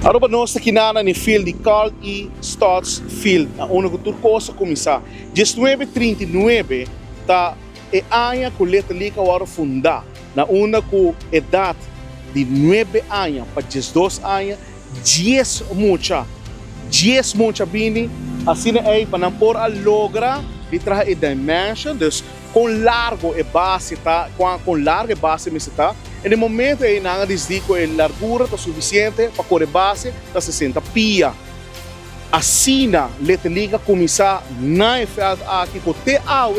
Aruba nós aqui na field de Carl E. Stotts Field, na única turcosa começar. 1939 tá é ano que o Letelica era fundada, na única idade de 9 anos para 12 anos, 10 mucha bini, assim é para não por a logra de trazer a dimensão, dus com largo e base tá, com larga base me tá. E no momento aí nada diz que a largura está suficiente para correr base da 60 pia. Assim na Letelica começar na feld aqui com TAW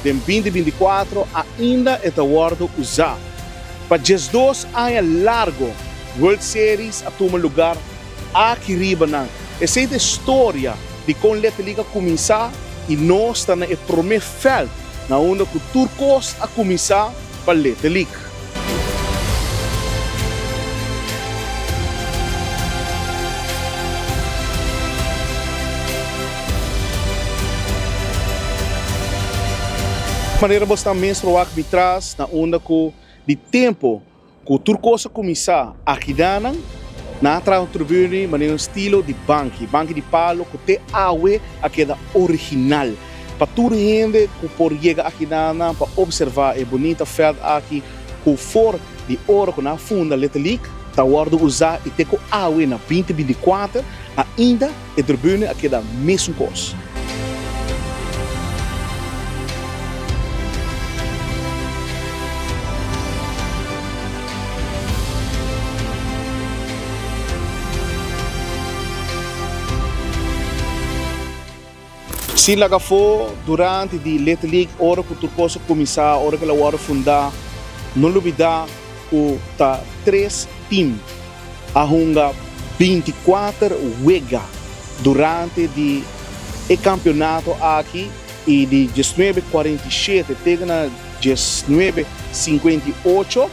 de 2024 ainda é guardo usar. Para 12 anos largo, World Series a tomar lugar aqui riba na. Essa é a história de como Letelica começar e nós estamos no primeiro feld na onde o turcos a começar para Letelica. Maneira bastante menstruar que traz na onda de tempo que o turcosa começar aqui dana na tribune maneira estilo de banque de palo que te awe aquela original para toda gente que por chegar aqui dana para observar a bonita feld aqui que for de ouro que na funda Letelica tá guardo usar e te ko awe na 2024 ainda a tribune aquela mesma coisa. Se laga for durante de Letelica hora que o turcosa começar, hora que ela hora fundar, não olvidar o tá 3 times a hunga 24 wega durante de o campeonato aqui e de 1947 até na 1958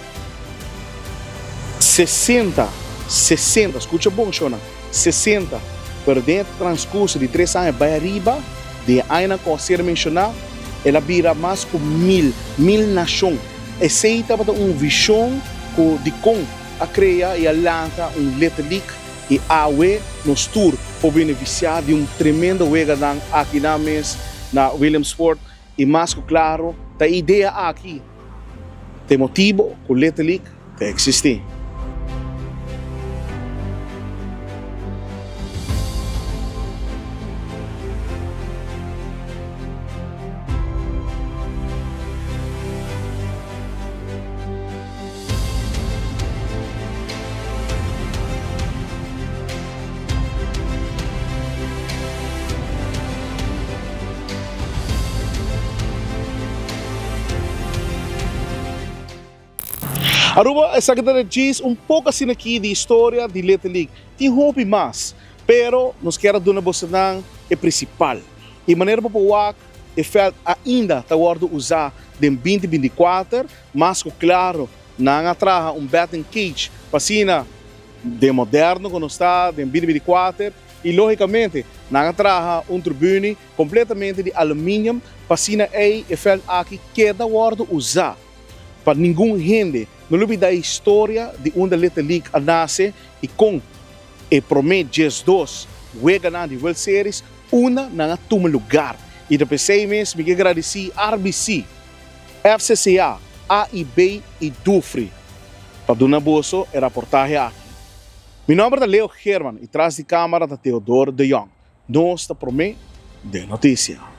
60 escuta bom Shona 60 por dentro transcurso de 3 anos vai arriba de aina que ser mencionar, ela vira mais que mil nações. Essa é uma visão de como a criar e a lançar Letelica e a AWE nos tour para beneficiar de tremendo wega aqui na Williamsport e mais que claro, a ideia aqui, tem motivo que o Letelica existe. Aruba, essa que diz pouco assim aqui de história de Letelica. Tem hobby mais, pero nos quer dar uma boa é principal. E maneira para o é feld ainda está guardo usar de 2024, mas claro, não atraja batting cage para cima de moderno quando está de 2024 e logicamente não atraja tribune completamente de alumínio para cima é feld aqui que está guardo usar para nenhum gente. Não olvida a história de onde a Letelica nasce e com o primeiro 2 wega na de World Series, uma na toma lugar. E depois 6 meses, me agradeci RBC, FCCA, AIB e Dufre. Para Dona Bosso, a reportagem aqui. Meu nome é Leo Herman e traz de câmara da Theodore de Jong. Nós está prometendo de notícia.